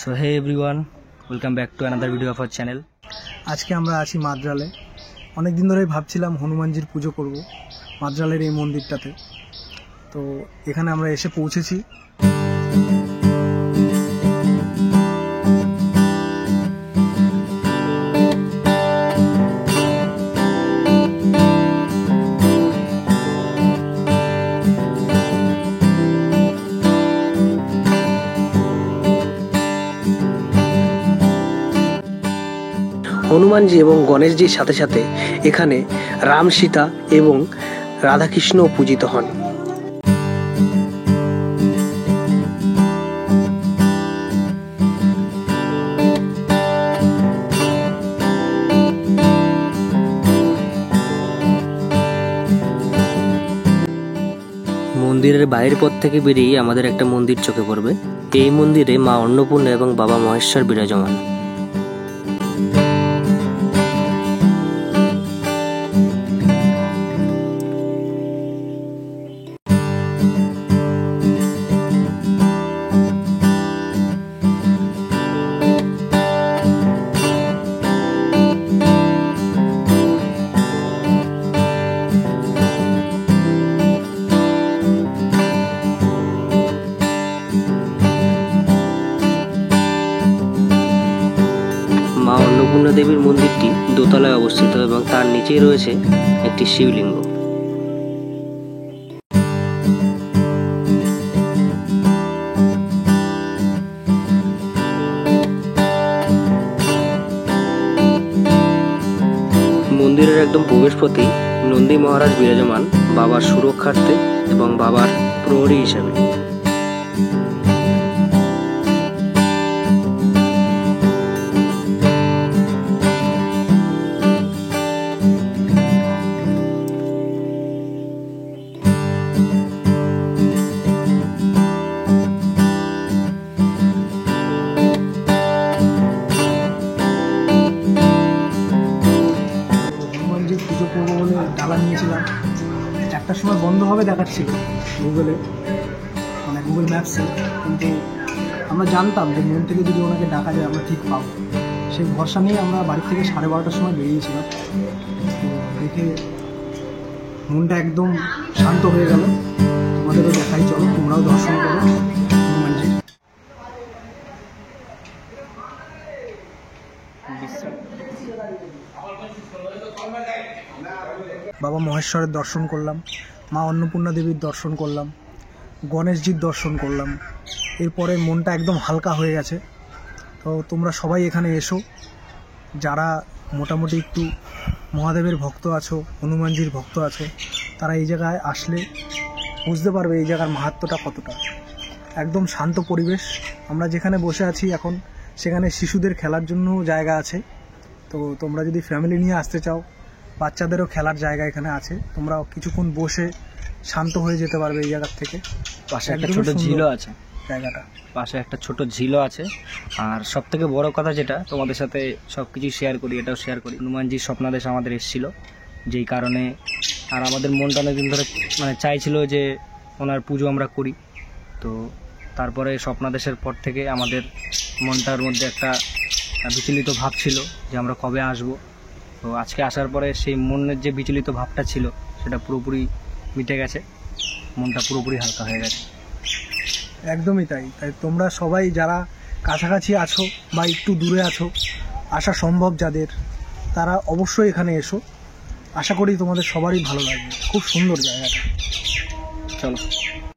So hey everyone, welcome back to another video of our channel. আজকে আমরা আছি মাদ্রালে। অনেক দিন ধরেই ভাবছিলাম হনুমানজির পুজো করব মাদ্রালের এই মন্দিরটাতে। তো এখানে আমরা এসে পৌঁছেছি। হনুমানজি এবং গণেশজির সাথে সাথে এখানে রাম, সীতা এবং রাধাকৃষ্ণও পূজিত হন। মন্দিরের বাইরের পথ থেকে বেরিয়ে আমাদের একটা মন্দির চোখে পড়বে। এই মন্দিরে মা অন্নপূর্ণা এবং বাবা মহেশ্বর বিরাজমান। মা অন্নপূর্ণা দেবীর মন্দিরটি দোতলায় অবস্থিত এবং তার নিচেই রয়েছে একটি শিবলিঙ্গ। মন্দিরের একদম প্রবেশপথেই নন্দী মহারাজ বিরাজমান, বাবার সুরক্ষার্থে এবং বাবার প্রহরী হিসাবে। হনুমানজির পুজো করবো বলে ডালা নিয়েছিলাম। একটা সময় বন্ধ হবে দেখাচ্ছিল গুগল ম্যাপসে, কিন্তু আমরা জানতাম যে মন থেকে যদি ওনাকে ডাকা যায় আমরা ঠিক পাবো। সেই ভরসা নিয়ে আমরা বাড়ি থেকে 12:30টার সময় বেরিয়েছিলাম। তো দেখে মনটা একদম শান্ত হয়ে গেল। তোমাদেরও দেখাই, চলো তোমরাও দর্শন করো হনুমানজির। বাবা মহেশ্বরের দর্শন করলাম, মা অন্নপূর্ণা দেবীর দর্শন করলাম, গণেশজির দর্শন করলাম। এরপরে মনটা একদম হালকা হয়ে গেছে। তো তোমরা সবাই এখানে এসো, যারা মোটামুটি একটু মহাদেবের ভক্ত আছো, হনুমানজির ভক্ত আছো, তারা এই জায়গায় আসলে বুঝতে পারবে এই জায়গার মাহাত্ম্যটা কতটা। একদম শান্ত পরিবেশ। আমরা যেখানে বসে আছি এখন, সেখানে শিশুদের খেলার জন্য জায়গা আছে। তো তোমরা যদি ফ্যামিলি নিয়ে আসতে চাও, বাচ্চাদেরও খেলার জায়গা এখানে আছে। তোমরা কিছুক্ষণ বসে শান্ত হয়ে যেতে পারবে এই জায়গার থেকে। পাশে একটা ছোট ঝিলও আছে, জায়গাটা পাশে একটা ছোট ঝিলও আছে। আর সব থেকে বড় কথা যেটা তোমাদের সাথে সব কিছুই শেয়ার করি, এটাও শেয়ার করি, হনুমানজির স্বপ্নাদেশ আমাদের এসেছিলো, যেই কারণে আর আমাদের মনটা অনেকদিন ধরে চাইছিল যে ওনার পুজো আমরা করি। তো তারপরে স্বপ্নাদেশের পর থেকে আমাদের মনটার মধ্যে একটা বিচলিত ভাব ছিল যে আমরা কবে আসব। তো আজকে আসার পরে সেই মনের যে বিচলিত ভাবটা ছিল সেটা পুরোপুরি মিটে গেছে, মনটা পুরোপুরি হালকা হয়ে গেছে। একদমই তাই। তাই তোমরা সবাই যারা কাছাকাছি আছো বা একটু দূরে আছো, আসা সম্ভব যাদের, তারা অবশ্যই এখানে এসো। আশা করি তোমাদের সবারই ভালো লাগবে। খুব সুন্দর জায়গাটা। চলো।